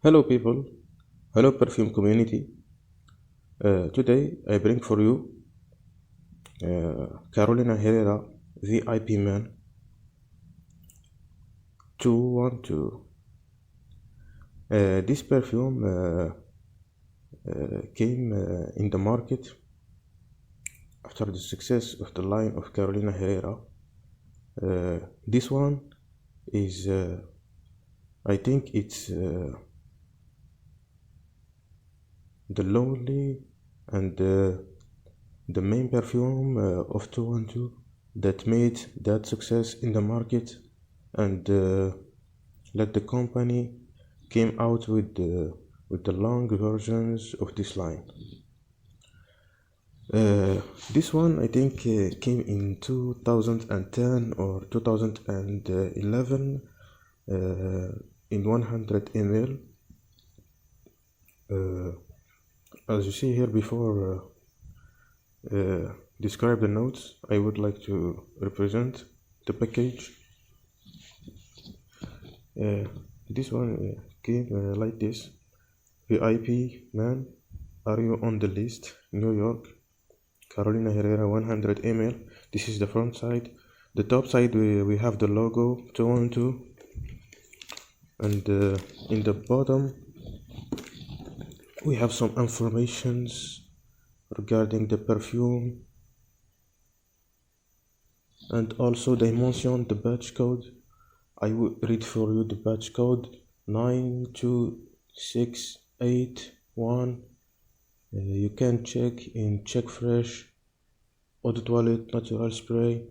Hello, people. Hello, perfume community. Today I bring for you Carolina Herrera VIP Man 212. This perfume came in the market after the success of the line of Carolina Herrera. This one is, I think it's the lonely and the main perfume of 212 that made that success in the market and let the company came out with the long versions of this line. This one I think came in 2010 or 2011 in 100 ml. As you see here before describe the notes, I would like to represent the package. This one came like this: VIP man, are you on the list? New York, Carolina Herrera 100 ml. This is the front side. The top side we have the logo 212, and in the bottom we have some informations regarding the perfume, and also they mention the batch code. I will read for you the batch code 92681. You can check in Check Fresh, Eau de Toilette Natural Spray.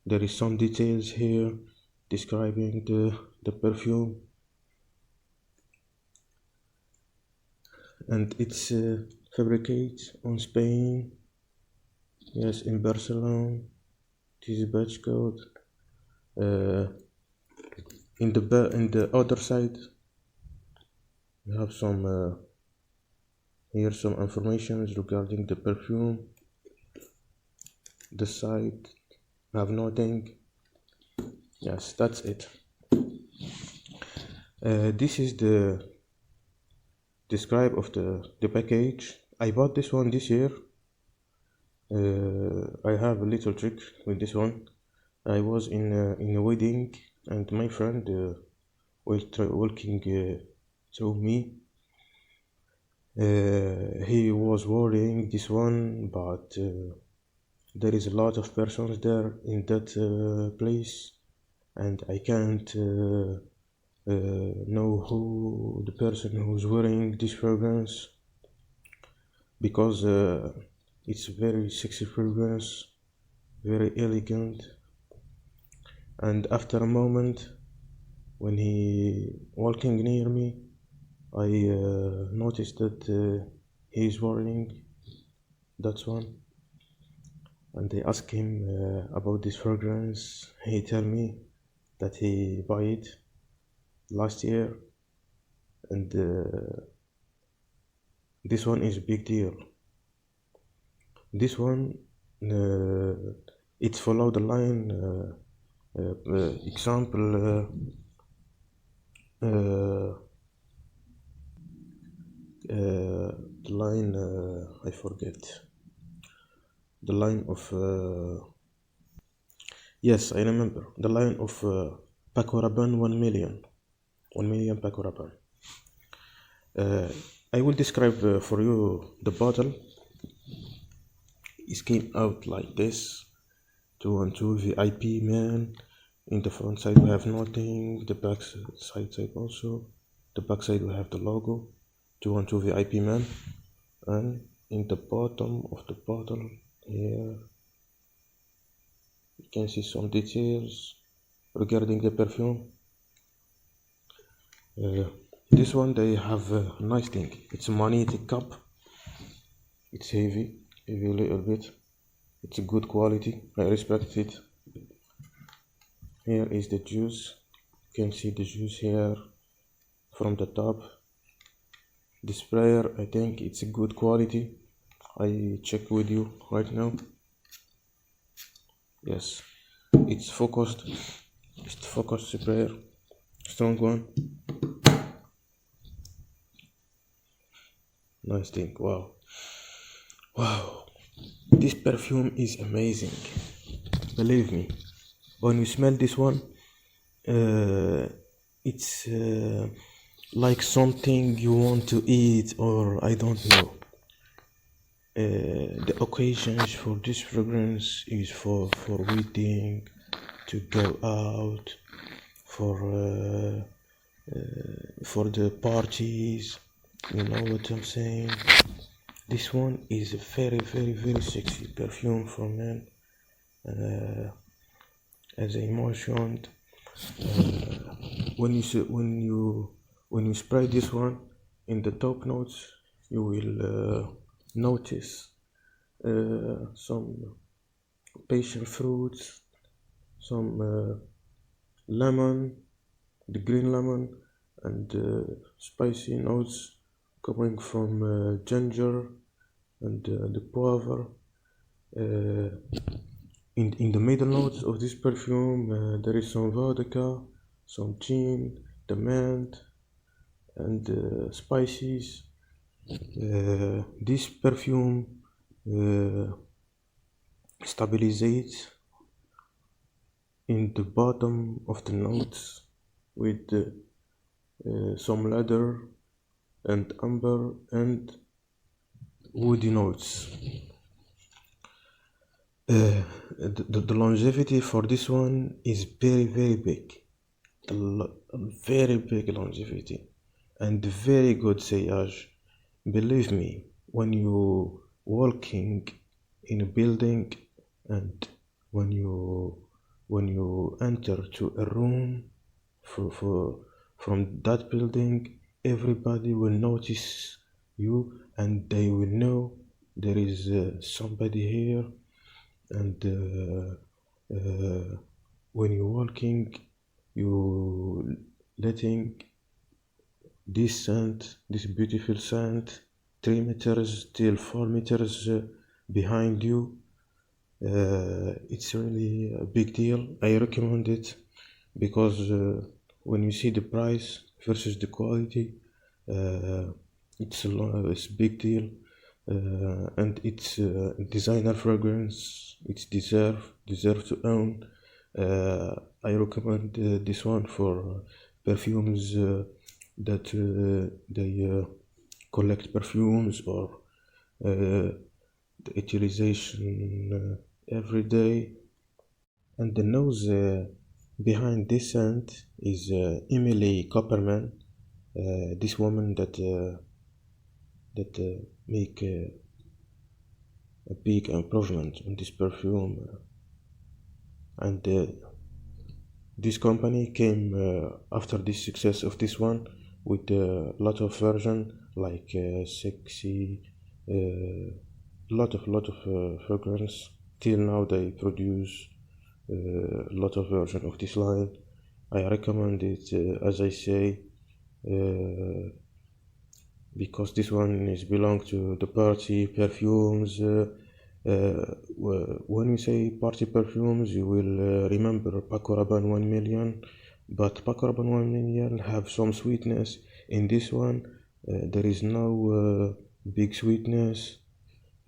There is some details here describing the perfume, and it's fabricated on Spain, yes, in Barcelona. This is batch code. In the other side we have some here some information regarding the perfume. The side have nothing. Yes, that's it. This is the describe of the package. I bought this one this year. I have a little trick with this one. I was in a wedding and my friend was walking through me. He was wearing this one, but there is a lot of persons there in that place, and I can't know who the person who's wearing this fragrance, because it's very sexy fragrance, very elegant. And after a moment, when he walking near me, I noticed that he is wearing that one, and I asked him about this fragrance. He tell me that he bought it last year, and this one is a big deal. This one it follow the line example the line I forget the line of yes, I remember the line of Paco Rabanne 1 million Paco Rabanne. I will describe for you the bottle. It came out like this: 212 VIP man. In the front side we have nothing. The back side also. The back side we have the logo 212 VIP man, and in the bottom of the bottle here you can see some details regarding the perfume. This one they have a nice thing. It's a magnetic cup. It's heavy a little bit. It's a good quality. I respect it. Here is the juice. You can see the juice here from the top. The sprayer, I think it's a good quality. I check with you right now. Yes, it's focused. It's the focused sprayer, strong one. nice thing. Wow, this perfume is amazing. Believe me, when you smell this one, it's like something you want to eat, or I don't know. The occasions for this fragrance is for wedding, to go out, for the parties. You know what I'm saying? This one is a very, very, very sexy perfume for men. As I mentioned, when you spray this one in the top notes, you will notice some passion fruits, some lemon, the green lemon, and spicy notes coming from ginger and the poivre. In the middle notes of this perfume, there is some vodka, some gin, the mint, and spices. This perfume stabilizes in the bottom of the notes with some leather and amber and woody notes. The longevity for this one is very, very big. Very big longevity and very good sillage. Believe me, when you walking in a building and when you enter to a room from that building, everybody will notice you and they will know there is somebody here. And when you're walking, you letting this scent, this beautiful scent, 3 meters till 4 meters behind you. It's really a big deal. I recommend it because when you see the price versus the quality, it's a big deal. And it's designer fragrance. It's deserve to own. I recommend this one for perfumes that they collect perfumes or the utilization every day. And the nose behind this scent is Emily Copperman, this woman that make a big improvement on this perfume, and this company came after the success of this one with a lot of version like sexy, lot of fragrance. Till now they produce a lot of version of this line. I recommend it, as I say, because this one is belong to the party perfumes. When you say party perfumes, you will remember Paco Rabanne 1 million, but Paco Rabanne 1 million have some sweetness. In this one, there is no big sweetness.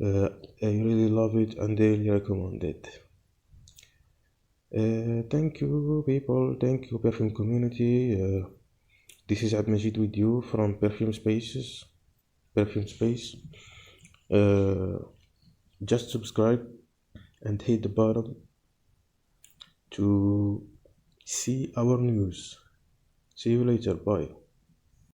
I really love it and I really recommend it. Thank you, people. Thank you, perfume community. This is Madjid with you from Perfume Space. Just subscribe and hit the button to see our news. See you later. Bye.